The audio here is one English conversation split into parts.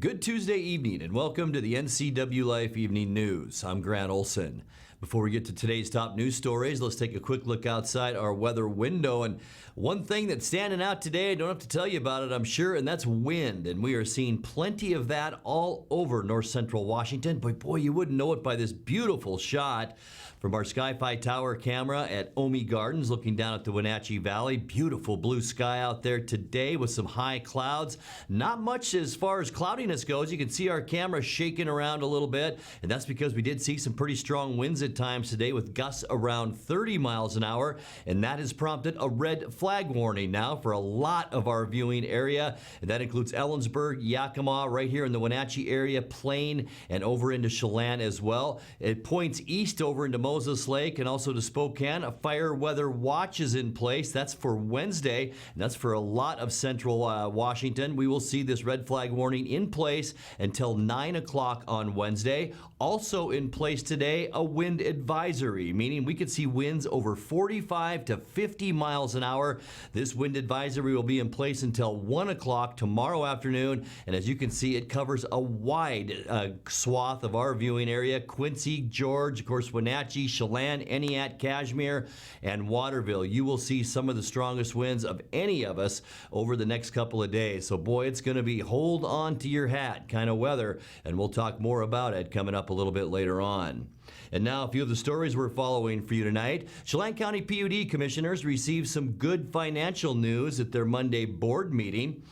Good Tuesday evening and welcome to the NCWLIFE Evening News. I'm Grant Olson. Before we get to today's top news stories, let's take a quick look outside our weather window. And one thing that's standing out today, I don't have to tell you about it, I'm sure, and that's wind. And we are seeing plenty of that all over north central Washington. But boy, you wouldn't know it by this beautiful shot from our Sky-Fi Tower camera at Omi Gardens, looking down at the Wenatchee Valley. Beautiful blue sky out there today with some high clouds. Not much as far as cloudiness goes. You can see our camera shaking around a little bit, and that's because we did see some pretty strong winds at times today with gusts around 30 miles an hour, and that has prompted a red flag warning now for a lot of our viewing area, and that includes Ellensburg, Yakima, right here in the Wenatchee area, Plain, and over into Chelan as well. It points east over into Moses Lake and also to Spokane. A fire weather watch is in place. That's for Wednesday, and that's for a lot of central Washington. We will see this red flag warning in place until 9 o'clock on Wednesday. Also in place today, a wind advisory, meaning we could see winds over 45 to 50 miles an hour. This wind advisory will be in place until 1 o'clock tomorrow afternoon, and as you can see, it covers a wide swath of our viewing area: Quincy, George, of course, Wenatchee, Chelan, Eniat, Cashmere, and Waterville. You will see some of the strongest winds of any of us over the next couple of days. So boy, it's going to be hold on to your hat kind of weather, and we'll talk more about it coming up a little bit later on. And now a few of the stories we're following for you tonight. Chelan County PUD commissioners received some good financial news at their Monday board meeting.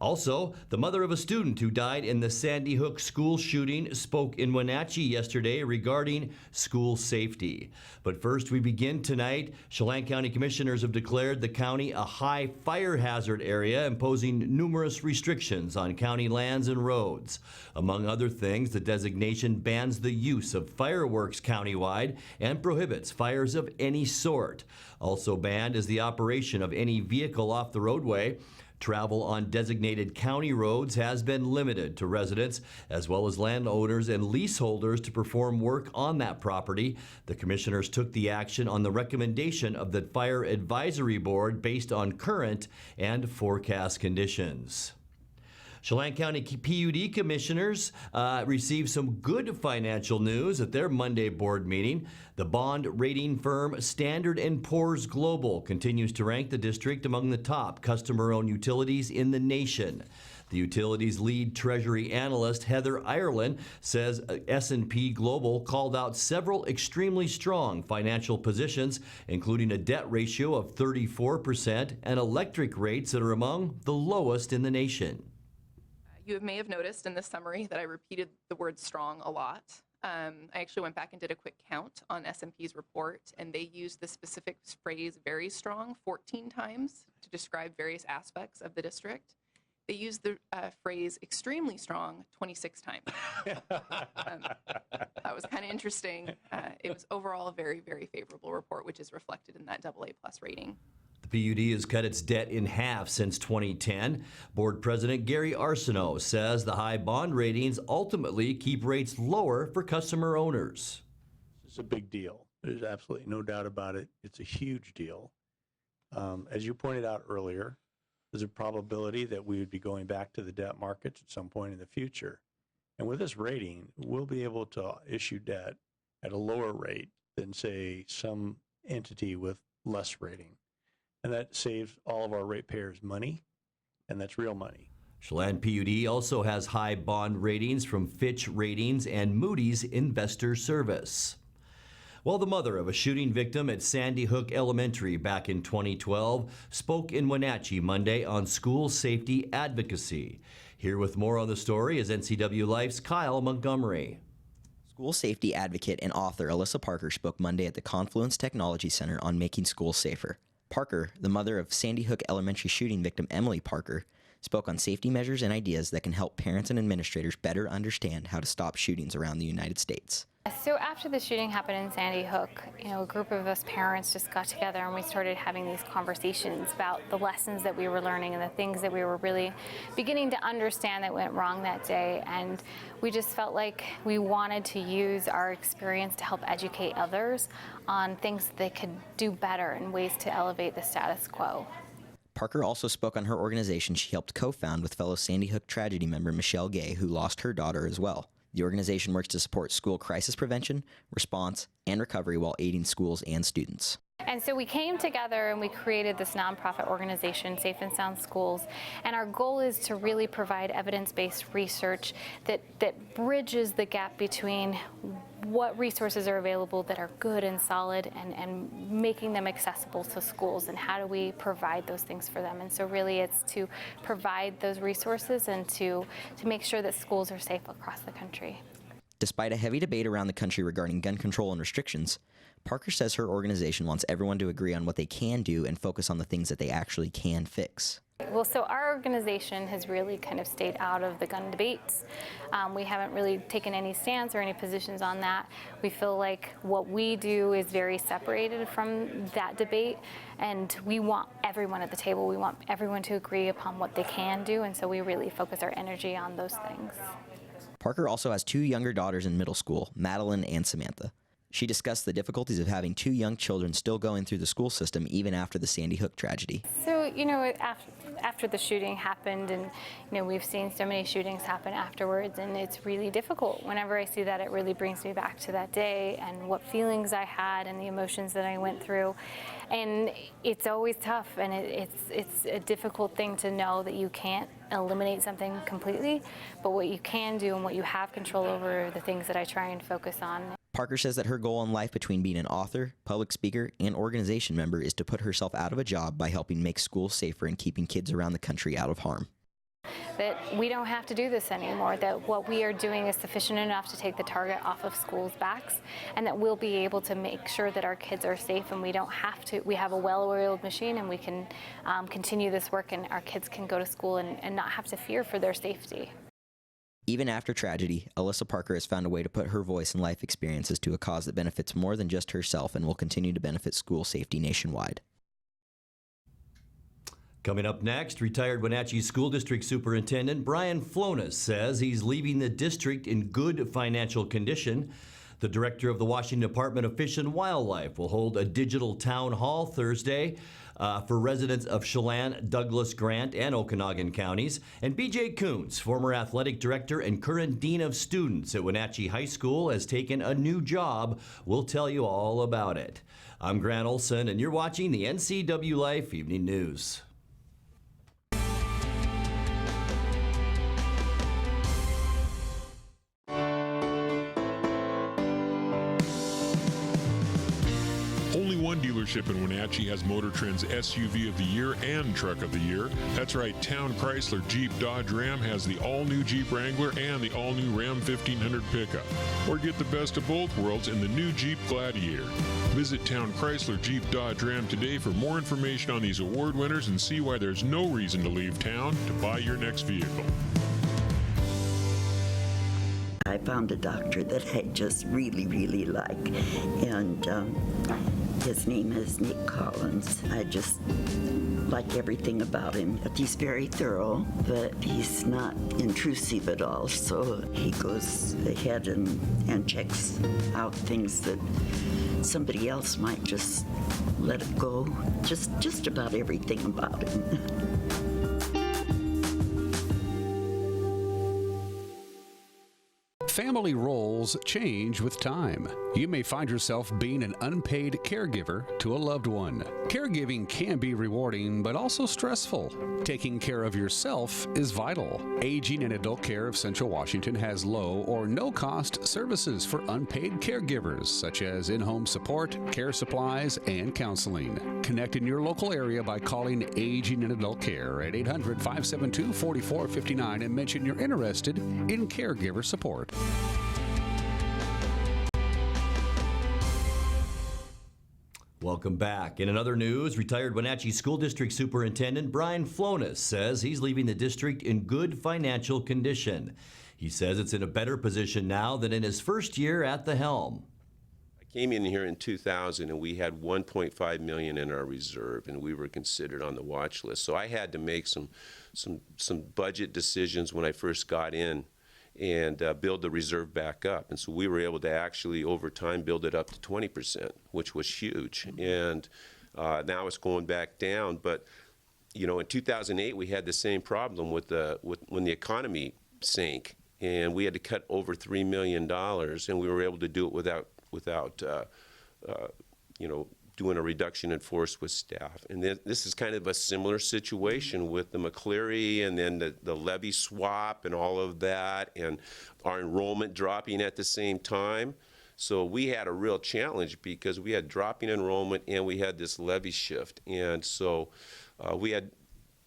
Also, the mother of a student who died in the Sandy Hook school shooting spoke in Wenatchee yesterday regarding school safety. But first, we begin tonight. Chelan County commissioners have declared the county a high fire hazard area, imposing numerous restrictions on county lands and roads. Among other things, the designation bans the use of fireworks countywide and prohibits fires of any sort. Also banned is the operation of any vehicle off the roadway. Travel on designated county roads has been limited to residents as well as landowners and leaseholders to perform work on that property. The commissioners took the action on the recommendation of the Fire Advisory Board based on current and forecast conditions. Chelan County PUD commissioners received some good financial news at their Monday board meeting. The bond rating firm Standard & Poor's Global continues to rank the district among the top customer-owned utilities in the nation. The utility's lead treasury analyst, Heather Ireland, says S&P Global called out several extremely strong financial positions, including a debt ratio of 34% and electric rates that are among the lowest in the nation. You may have noticed in this summary that I repeated the word strong a lot. I actually went back and did a quick count on S&P's report, and they used the specific phrase very strong 14 times to describe various aspects of the district. They used the phrase extremely strong 26 times. That was kind of interesting. It was overall a very, very favorable report, which is reflected in that AA+ rating. The PUD has cut its debt in half since 2010. Board President Gary Arsenault says the high bond ratings ultimately keep rates lower for customer owners. It's a big deal. There's absolutely no doubt about it. It's a huge deal. As you pointed out earlier, there's a probability that we would be going back to the debt markets at some point in the future. And with this rating, we'll be able to issue debt at a lower rate than, say, some entity with less rating. And that saves all of our ratepayers money, and that's real money. Chelan PUD also has high bond ratings from Fitch Ratings and Moody's Investor Service. Well, the mother of a shooting victim at Sandy Hook Elementary back in 2012 spoke in Wenatchee Monday on school safety advocacy. Here with more on the story is NCWLIFE's Kyle Montgomery. School safety advocate and author Alyssa Parker spoke Monday at the Confluence Technology Center on making schools safer. Parker, the mother of Sandy Hook Elementary shooting victim Emily Parker, spoke on safety measures and ideas that can help parents and administrators better understand how to stop shootings around the United States. So after the shooting happened in Sandy Hook, a group of us parents just got together and we started having these conversations about the lessons that we were learning and the things that we were really beginning to understand that went wrong that day. And we just felt like we wanted to use our experience to help educate others on things that they could do better and ways to elevate the status quo. Parker also spoke on her organization she helped co-found with fellow Sandy Hook tragedy member Michelle Gay, who lost her daughter as well. The organization works to support school crisis prevention, response, and recovery while aiding schools and students. And so we came together and we created this nonprofit organization, Safe and Sound Schools, and our goal is to really provide evidence-based research that bridges the gap between what resources are available that are good and solid and making them accessible to schools, and how do we provide those things for them. And so really it's to provide those resources and to make sure that schools are safe across the country. Despite a heavy debate around the country regarding gun control and restrictions, Parker says her organization wants everyone to agree on what they can do and focus on the things that they actually can fix. Well, so our organization has really kind of stayed out of the gun debates. We haven't really taken any stance or any positions on that. We feel like what we do is very separated from that debate, and we want everyone at the table. We want everyone to agree upon what they can do, and so we really focus our energy on those things. Parker also has 2 younger daughters in middle school, Madeline and Samantha. She discussed the difficulties of having 2 young children still going through the school system even after the Sandy Hook tragedy. So, you know, after the shooting happened, and, you know, we've seen so many shootings happen afterwards, and it's really difficult. Whenever I see that, it really brings me back to that day and what feelings I had and the emotions that I went through. And it's always tough, and it's a difficult thing to know that you can't eliminate something completely, but what you can do and what you have control over are the things that I try and focus on. Parker says that her goal in life between being an author, public speaker, and organization member is to put herself out of a job by helping make schools safer and keeping kids around the country out of harm. That we don't have to do this anymore, that what we are doing is sufficient enough to take the target off of schools' backs, and that we'll be able to make sure that our kids are safe, and we don't have to, we have a well-oiled machine, and we can continue this work, and our kids can go to school and not have to fear for their safety. Even after tragedy, Alyssa Parker has found a way to put her voice and life experiences to a cause that benefits more than just herself and will continue to benefit school safety nationwide. Coming up next, retired Wenatchee School District Superintendent Brian Flonis says he's leaving the district in good financial condition. The director of the Washington Department of Fish and Wildlife will hold a digital town hall Thursday for residents of Chelan, Douglas, Grant, and Okanagan counties. And B.J. Coons, former athletic director and current dean of students at Wenatchee High School, has taken a new job. We'll tell you all about it. I'm Grant Olson, and you're watching the NCWLIFE Evening News. One dealership in Wenatchee has Motor Trend's SUV of the Year and Truck of the Year. That's right, Town Chrysler Jeep Dodge Ram has the all-new Jeep Wrangler and the all-new Ram 1500 pickup. Or get the best of both worlds in the new Jeep Gladiator. Visit Town Chrysler Jeep Dodge Ram today for more information on these award winners and see why there's no reason to leave town to buy your next vehicle. I found a doctor that I just really like, and his name is Nick Collins. I just like everything about him. He's very thorough, but he's not intrusive at all, so he goes ahead and checks out things that somebody else might just let it go. Just about everything about him. Family roles change with time. You may find yourself being an unpaid caregiver to a loved one. Caregiving can be rewarding, but also stressful. Taking care of yourself is vital. Aging and Adult Care of Central Washington has low or no cost services for unpaid caregivers, such as in-home support, care supplies, and counseling. Connect in your local area by calling Aging and Adult Care at 800-572-4459 and mention you're interested in caregiver support. Welcome back. In another news, retired Wenatchee School District Superintendent Brian Flonis says he's leaving the district in good financial condition. He says it's in a better position now than in his first year at the helm. I came in here in 2000 and we had $1.5 million in our reserve, and we were considered on the watch list. So I had to make some budget decisions when I first got in and build the reserve back up. And so we were able to actually, over time, build it up to 20%, which was huge. And now it's going back down. But in 2008 we had the same problem with when the economy sank, and we had to cut over $3 million, and we were able to do it without doing a reduction in force with staff. And then this is kind of a similar situation with the McCleary and then the levy swap and all of that, and our enrollment dropping at the same time. So we had a real challenge because we had dropping enrollment and we had this levy shift. And so we had,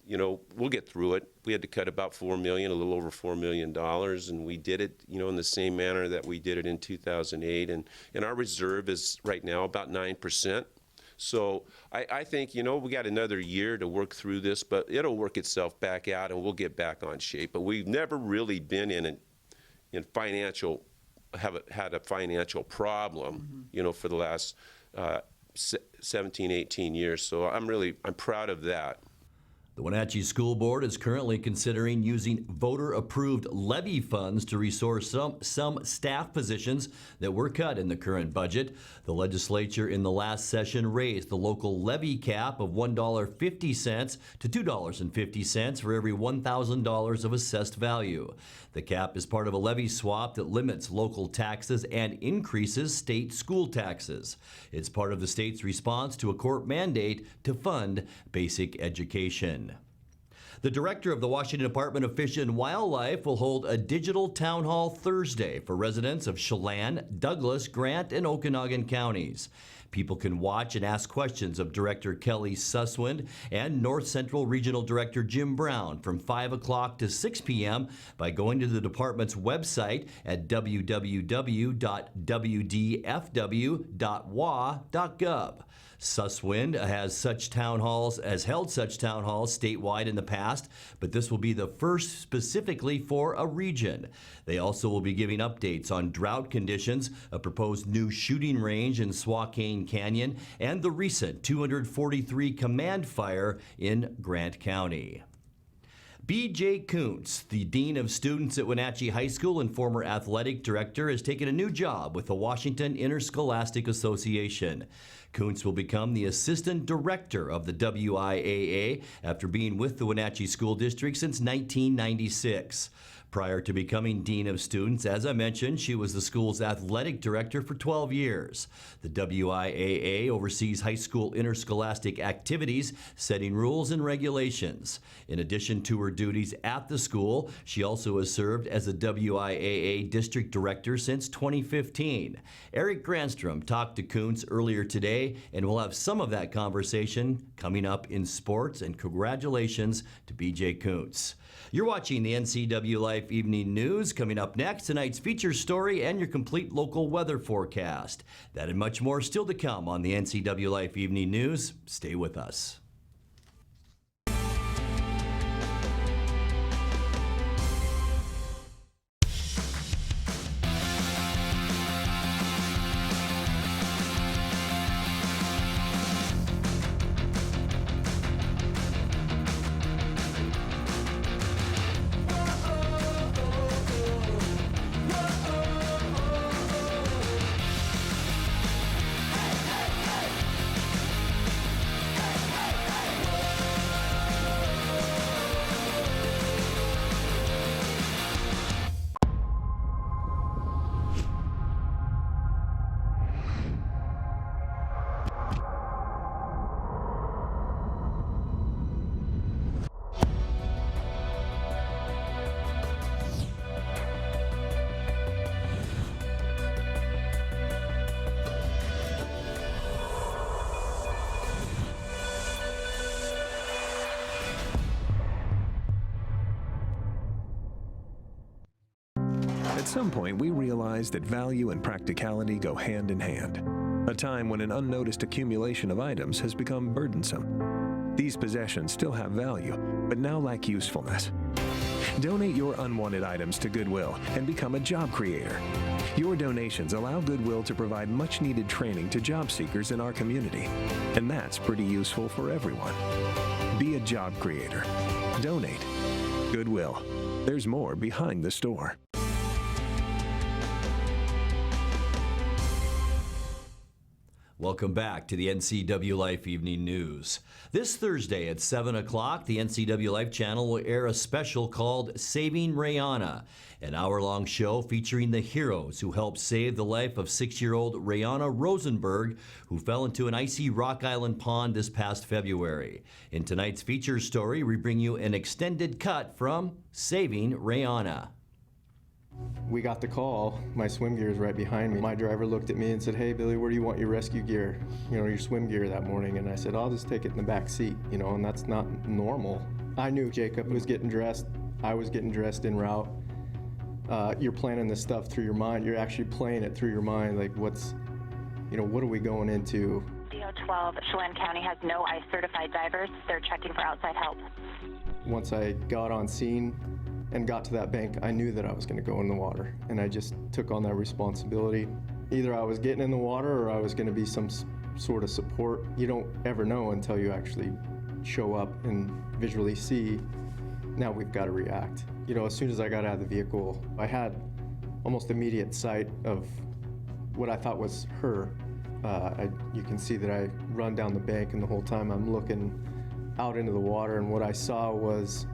we'll get through it. We had to cut about $4 million, a little over $4 million, and we did it, in the same manner that we did it in 2008. And our reserve is right now about 9%. So I think, we got another year to work through this, but it'll work itself back out and we'll get back on shape. But we've never really been in had a financial problem, for the last 17, 18 years. So I'm proud of that. The Wenatchee School Board is currently considering using voter-approved levy funds to restore some staff positions that were cut in the current budget. The legislature in the last session raised the local levy cap of $1.50 to $2.50 for every $1,000 of assessed value. The cap is part of a levy swap that limits local taxes and increases state school taxes. It's part of the state's response to a court mandate to fund basic education. The director of the Washington Department of Fish and Wildlife will hold a digital town hall Thursday for residents of Chelan, Douglas, Grant, and Okanagan counties. People can watch and ask questions of Director Kelly Susswind and North Central Regional Director Jim Brown from 5 o'clock to 6 p.m. by going to the department's website at www.wdfw.wa.gov. Susswind has held such town halls statewide in the past, but this will be the first specifically for a region. They also will be giving updates on drought conditions, a proposed new shooting range in Swakane Canyon, and the recent 243 command fire in Grant County. B.J. Kuntz, the Dean of Students at Wenatchee High School and former athletic director, has taken a new job with the Washington Interscholastic Association. Kuntz will become the Assistant Director of the WIAA after being with the Wenatchee School District since 1996. Prior to becoming Dean of Students, as I mentioned, she was the school's athletic director for 12 years. The WIAA oversees high school interscholastic activities, setting rules and regulations. In addition to her duties at the school, she also has served as the WIAA district director since 2015. Eric Granstrom talked to Kuntz earlier today, and we'll have some of that conversation coming up in sports, and congratulations to B.J. Kuntz. You're watching the NCWLIFE Evening News. Coming up next, tonight's feature story and your complete local weather forecast. That and much more still to come on the NCWLIFE Evening News. Stay with us. At some point, we realized that value and practicality go hand in hand. A time when an unnoticed accumulation of items has become burdensome. These possessions still have value, but now lack usefulness. Donate your unwanted items to Goodwill and become a job creator. Your donations allow Goodwill to provide much-needed training to job seekers in our community, and that's pretty useful for everyone. Be a job creator. Donate. Goodwill. There's more behind the store. Welcome back to the NCWLIFE Evening News. This Thursday at 7 o'clock, the NCWLIFE channel will air a special called Saving Rayana, an hour-long show featuring the heroes who helped save the life of 6-year-old Rayana Rosenberg, who fell into an icy Rock Island pond this past February. In tonight's feature story, we bring you an extended cut from Saving Rayana. We got the call. My swim gear is right behind me. My driver looked at me and said, "Hey, Billy, where do you want your rescue gear? Your swim gear that morning." And I said, "I'll just take it in the back seat," and that's not normal. I knew Jacob was getting dressed. I was getting dressed en route. You're planning this stuff through your mind. You're actually playing it through your mind. Like, what are we going into? DO-12, Chelan County has no ICE certified divers. They're checking for outside help. Once I got on scene and got to that bank, I knew that I was going to go in the water, and I just took on that responsibility. Either I was getting in the water or I was going to be some sort of support. You don't ever know until you actually show up and visually see, now we've got to react. As soon as I got out of the vehicle, I had almost immediate sight of what I thought was her. You can see that I run down the bank, and the whole time I'm looking out into the water, and what I saw was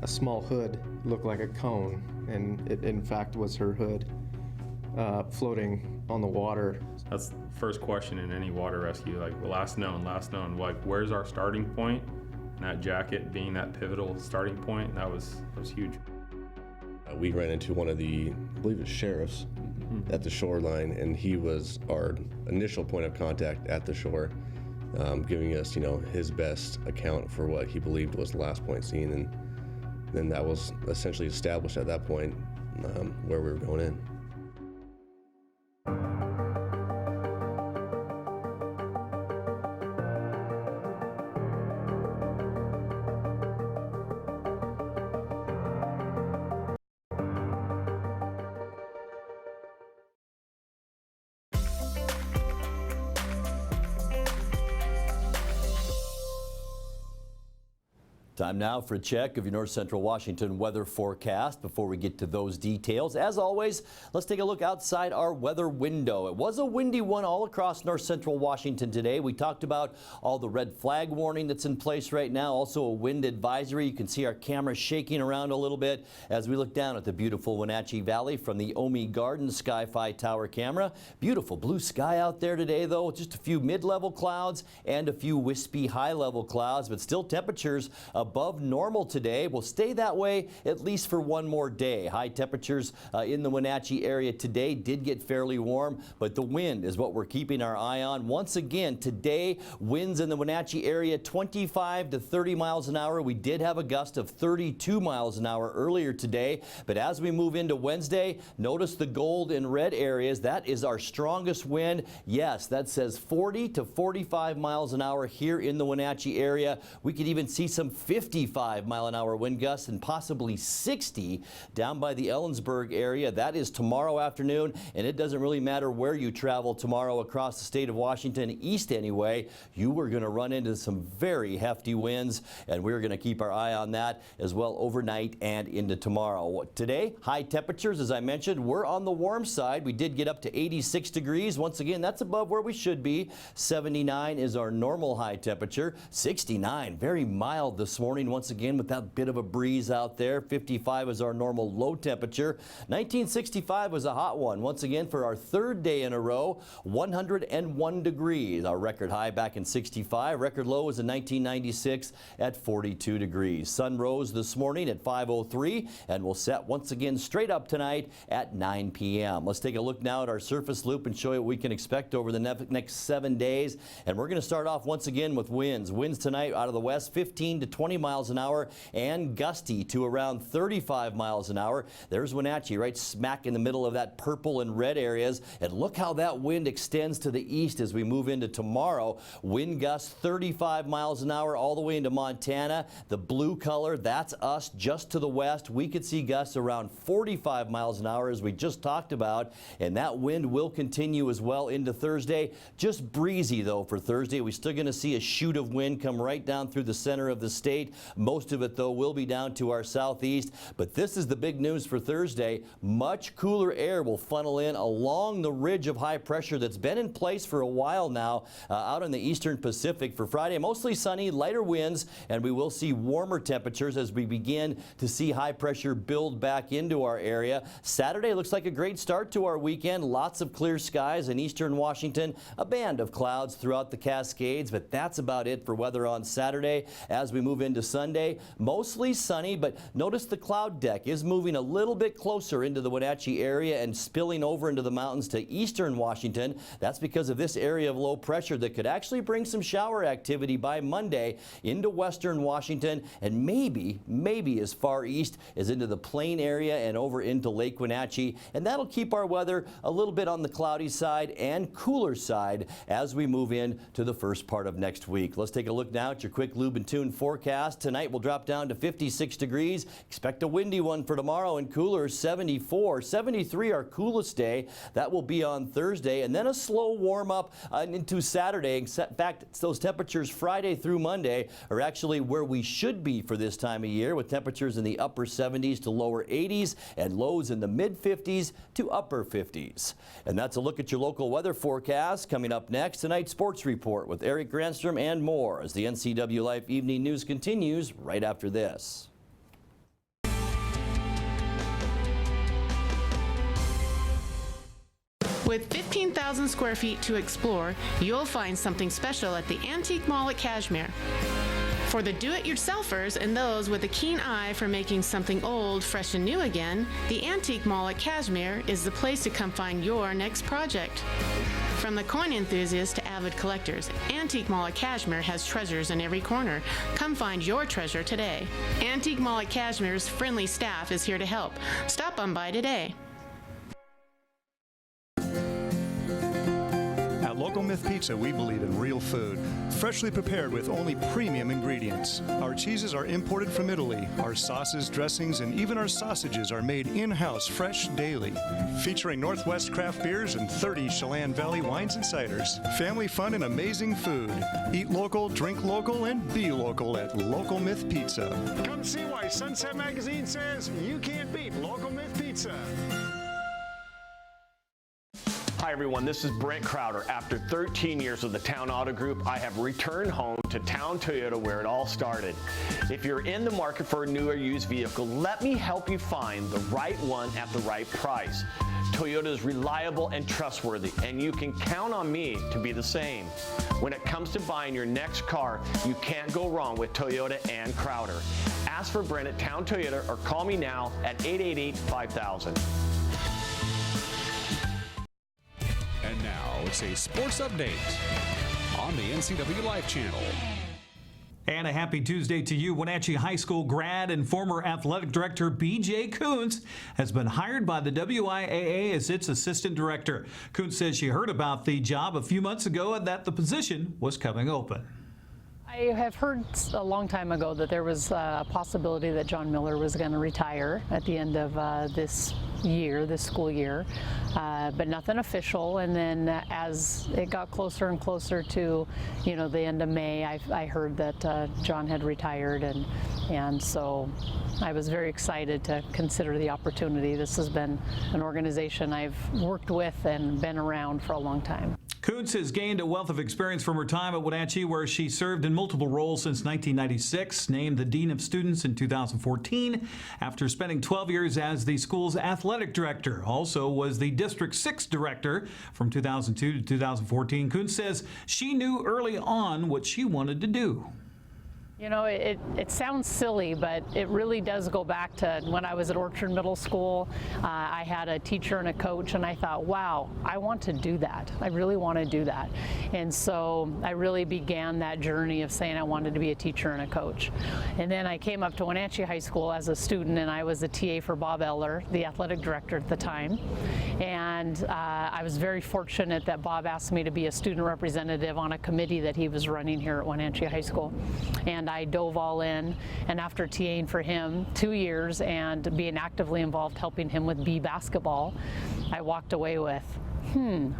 a small hood, looked like a cone, and it in fact was her hood floating on the water. That's the first question in any water rescue, like last known, like where's our starting point? And that jacket being that pivotal starting point, that was huge. We ran into one of the, I believe it's sheriffs at the shoreline, and he was our initial point of contact at the shore, giving us, his best account for what he believed was the last point seen, and then that was essentially established at that point where we were going in. Time now for a check of your North Central Washington weather forecast. Before we get to those details, as always, let's take a look outside our weather window. It was a windy one all across North Central Washington today. We talked about all the red flag warning that's in place right now, also a wind advisory. You can see our camera shaking around a little bit as we look down at the beautiful Wenatchee Valley from the Omi Garden Sky-Fi Tower camera. Beautiful blue sky out there today, though. Just a few mid-level clouds and a few wispy high-level clouds, but still temperatures above normal today. Will stay that way at least for one more day. High temperatures in the Wenatchee area today did get fairly warm, but the wind is what we're keeping our eye on. Once again, today, winds in the Wenatchee area 25 to 30 miles an hour. We did have a gust of 32 miles an hour earlier today, but as we move into Wednesday, notice the gold and red areas. That is our strongest wind. Yes, that says 40 to 45 miles an hour here in the Wenatchee area. We could even see some 55-mile-an-hour wind gusts and possibly 60 down by the Ellensburg area. That is tomorrow afternoon, and it doesn't really matter where you travel tomorrow across the state of Washington, east anyway. You are going to run into some very hefty winds, and we're going to keep our eye on that as well overnight and into tomorrow. Today, high temperatures, as I mentioned, we're on the warm side. We did get up to 86 degrees. Once again, that's above where we should be. 79 is our normal high temperature. 69, very mild this morning. Once again, with that bit of a breeze out there. 55 is our normal low temperature. 1965 was a hot one. Once again, for our third day in a row, 101 degrees. Our record high back in 65. Record low was in 1996 at 42 degrees. Sun rose this morning at 5:03 and will set once again straight up tonight at 9 p.m. Let's take a look now at our surface loop and show you what we can expect over the next 7 days. And we're going to start off once again with winds. Winds tonight out of the west, 15 to 20 miles an hour, and gusty to around 35 miles an hour. There's Wenatchee right smack in the middle of that purple and red areas. And look how that wind extends to the east as we move into tomorrow. Wind gusts 35 miles an hour all the way into Montana. The blue color, that's us just to the west. We could see gusts around 45 miles an hour as we just talked about. And that wind will continue as well into Thursday. Just breezy though for Thursday. We're still going to see a shoot of wind come right down through the center of the state. state. Most of it, though, will be down to our southeast. But this is the big news for Thursday. Much cooler air will funnel in along the ridge of high pressure that's been in place for a while now out in the eastern Pacific. For Friday, mostly sunny, lighter winds, and we will see warmer temperatures as we begin to see high pressure build back into our area. Saturday looks like a great start to our weekend. Lots of clear skies in eastern Washington, a band of clouds throughout the Cascades, but that's about it for weather on Saturday. As we move into Sunday, mostly sunny, but notice the cloud deck is moving a little bit closer into the Wenatchee area and spilling over into the mountains to eastern Washington. That's because of this area of low pressure that could actually bring some shower activity by Monday into western Washington and maybe as far east as into the Plain area and over into Lake Wenatchee. And that'll keep our weather a little bit on the cloudy side and cooler side as we move in to the first part of next week. Let's take a look now at your quick lube and tune forecast. Tonight we'll drop down to 56 degrees. Expect a windy one for tomorrow and cooler, 74. 73 our coolest day. That will be on Thursday, and then a slow warm up into Saturday. In fact, those temperatures Friday through Monday are actually where we should be for this time of year, with temperatures in the upper 70s to lower 80s and lows in the mid 50s to upper 50s. And that's a look at your local weather forecast. Coming up next, tonight's sports report with Eric Granstrom and more as the NCWLIFE Evening News continues right after this. With 15,000 square feet to explore, you'll find something special at the Antique Mall at Cashmere. For the do-it-yourselfers and those with a keen eye for making something old fresh and new again, the Antique Mall at Cashmere is the place to come find your next project. From the coin enthusiasts to avid collectors, Antique Mall at Cashmere has treasures in every corner. Come find your treasure today. Antique Mall at Cashmere's friendly staff is here to help. Stop on by today. At Local Myth Pizza, we believe in real food, freshly prepared with only premium ingredients. Our cheeses are imported from Italy. Our sauces, dressings, and even our sausages are made in-house fresh daily. Featuring Northwest craft beers and 30 Chelan Valley wines and ciders. Family fun and amazing food. Eat local, drink local, and be local at Local Myth Pizza. Come see why Sunset Magazine says you can't beat Local Myth Pizza. Hi everyone, this is Brent Crowder. After 13 years with the Town Auto Group, I have returned home to Town Toyota where it all started. If you're in the market for a new or used vehicle, let me help you find the right one at the right price. Toyota is reliable and trustworthy, and you can count on me to be the same. When it comes to buying your next car, you can't go wrong with Toyota and Crowder. Ask for Brent at Town Toyota or call me now at 888-5000. And now it's a sports update on the NCWLIFE channel. And a happy Tuesday to you. Wenatchee High School grad and former athletic director B.J. Kuntz has been hired by the WIAA as its assistant director. Kuntz says she heard about the job a few months ago and that the position was coming open. I have heard a long time ago that there was a possibility that John Miller was going to retire at the end of this school year, but nothing official. And then as it got closer and closer to, the end of May, I heard that John had retired, and so I was very excited to consider the opportunity. This has been an organization I've worked with and been around for a long time. Kuntz has gained a wealth of experience from her time at Wenatchee, where she served in multiple roles since 1996, named the Dean of Students in 2014, after spending 12 years as the school's athletic director. Also was the District 6 director from 2002 to 2014. Kuntz says she knew early on what she wanted to do. It sounds silly, but it really does go back to when I was at Orchard Middle School. I had a teacher and a coach, and I thought, wow, I want to do that. I really want to do that. And so I really began that journey of saying I wanted to be a teacher and a coach. And then I came up to Wenatchee High School as a student, and I was a TA for Bob Eller, the athletic director at the time. And I was very fortunate that Bob asked me to be a student representative on a committee that he was running here at Wenatchee High School. And I dove all in, and after TAing for him 2 years and being actively involved helping him with B basketball, I walked away with,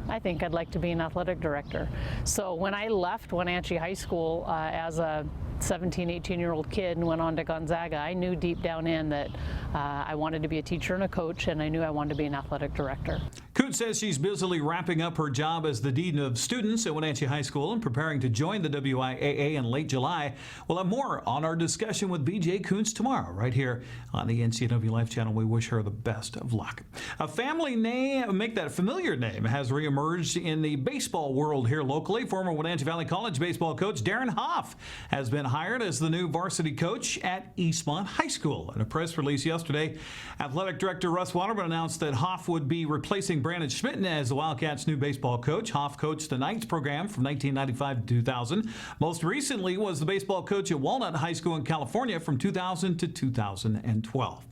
I think I'd like to be an athletic director. So when I left Wenatchee High School as a 17, 18-year-old kid and went on to Gonzaga, I knew deep down in that I wanted to be a teacher and a coach, and I knew I wanted to be an athletic director. Coote says she's busily wrapping up her job as the Dean of Students at Wenatchee High School and preparing to join the WIAA in late July. We'll have more on our discussion with BJ Koontz tomorrow, right here on the NCW Life channel. We wish her the best of luck. A family name, make that a familiar name, has reemerged in the baseball world here locally. Former Wenatchee Valley College baseball coach Darren Hoff has been hired as the new varsity coach at Eastmont High School. In a press release yesterday, Athletic Director Russ Waterman announced that Hoff would be replacing Brandon Schmitten as the Wildcats' new baseball coach. Hoff coached the Knights program from 1995 to 2000. Most recently was the baseball coach at Walnut High School in California from 2000 to 2012.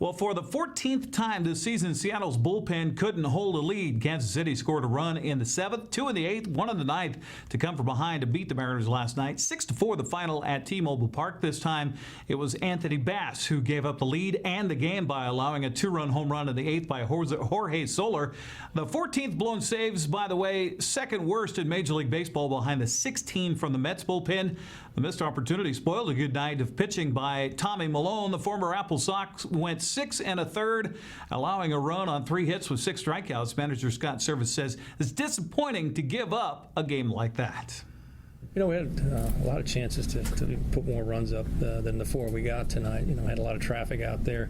Well, for the 14th time this season, Seattle's bullpen couldn't hold a lead. Kansas City scored a run in the 7th, 2 in the 8th, 1 in the 9th to come from behind to beat the Mariners last night. 6-4 the final at T-Mobile Park. This time it was Anthony Bass who gave up the lead and the game by allowing a 2-run home run in the 8th by Jorge Soler. The 14th blown saves, by the way, second worst in Major League Baseball behind the 16 from the Mets bullpen. The missed opportunity spoiled a good night of pitching by Tommy Malone. The former Apple Sox went 6 1/3, allowing a run on 3 hits with 6 strikeouts. Manager Scott Service says it's disappointing to give up a game like that. We had a lot of chances to put more runs up than the 4 we got tonight. Had a lot of traffic out there,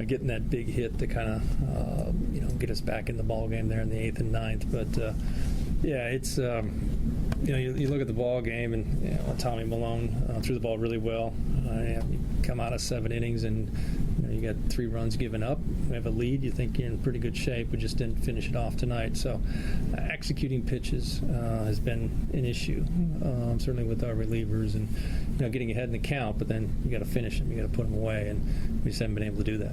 getting that big hit to kind of, get us back in the ball game there in the 8th and 9th. But yeah, it's you look at the ball game and Tommy Malone threw the ball really well. You come out of 7 innings and you got 3 runs given up. We have a lead. You think you're in pretty good shape. We just didn't finish it off tonight. So executing pitches has been an issue, certainly with our relievers and getting ahead in the count. But then you got to finish them. You got to put them away, and we just haven't been able to do that.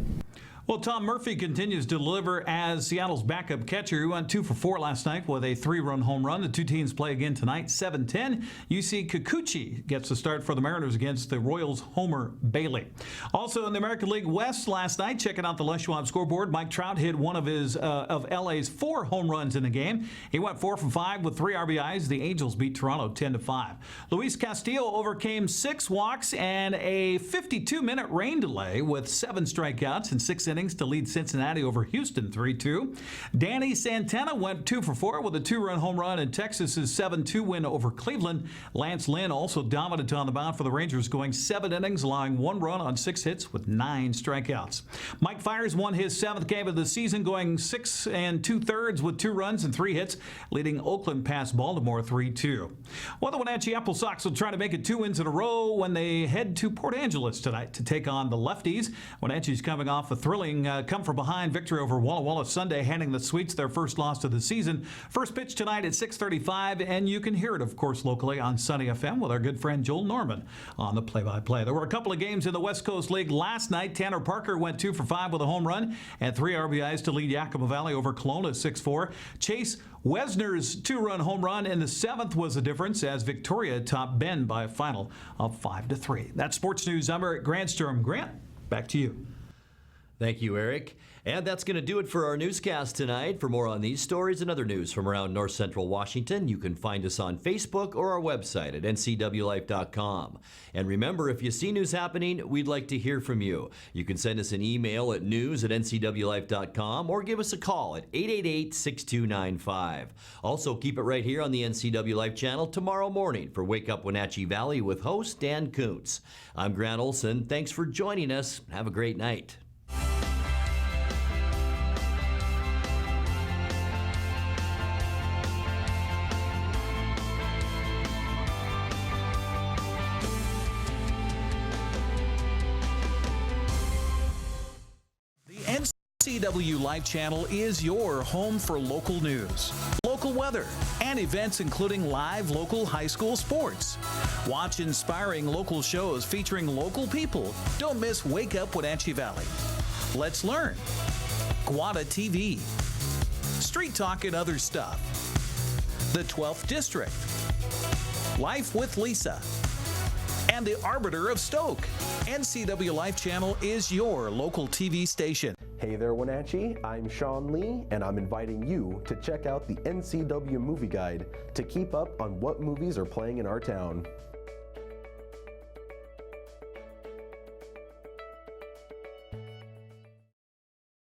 Well, Tom Murphy continues to deliver as Seattle's backup catcher. He went 2 for 4 last night with a 3-run home run. The two teams play again tonight, 7-10. UC Kikuchi gets the start for the Mariners against the Royals' Homer Bailey. Also in the American League West last night, checking out the Les Schwab scoreboard, Mike Trout hit one of his of LA's 4 home runs in the game. He went 4 for 5 with 3 RBIs. The Angels beat Toronto 10-5. Luis Castillo overcame 6 walks and a 52-minute rain delay with 7 strikeouts and 6 innings to lead Cincinnati over Houston 3-2. Danny Santana went 2 for 4 with a 2-run home run in Texas's 7-2 win over Cleveland. Lance Lynn also dominant on the mound for the Rangers, going 7 innings, allowing 1 run on 6 hits with 9 strikeouts. Mike Fiers won his 7th game of the season, going 6 2/3 with 2 runs and 3 hits, leading Oakland past Baltimore 3-2. Well, the Wenatchee Apple Sox will try to make it 2 wins in a row when they head to Port Angeles tonight to take on the Lefties. Wenatchee's coming off a thrilling come-from-behind victory over Walla Walla Sunday, handing the Sweets their first loss of the season. First pitch tonight at 6:35, and you can hear it, of course, locally on Sunny FM with our good friend Joel Norman on the play-by-play. There were a couple of games in the West Coast League last night. Tanner Parker went 2 for 5 with a home run and 3 RBIs to lead Yakima Valley over Kelowna 6-4. Chase Wesner's 2-run home run in the 7th was the difference as Victoria topped Bend by a final of 5-3. That's sports news. I'm Eric Granstrom. Grant, back to you. Thank you, Eric. And that's going to do it for our newscast tonight. For more on these stories and other news from around North Central Washington, you can find us on Facebook or our website at ncwlife.com. And remember, if you see news happening, we'd like to hear from you. You can send us an email at news@ncwlife.com or give us a call at 888-6295. Also, keep it right here on the NCW Life channel tomorrow morning for Wake Up Wenatchee Valley with host Dan Koontz. I'm Grant Olson. Thanks for joining us. Have a great night. NCW Life channel is your home for local news, local weather, and events including live local high school sports. Watch inspiring local shows featuring local people. Don't miss Wake Up Wenatchee Valley. Let's learn. Guada TV. Street Talk and other stuff. The 12th District. Life with Lisa. And the Arbiter of Stoke. NCW Life channel is your local TV station. Hey there, Wenatchee. I'm Sean Lee, and I'm inviting you to check out the NCW Movie Guide to keep up on what movies are playing in our town.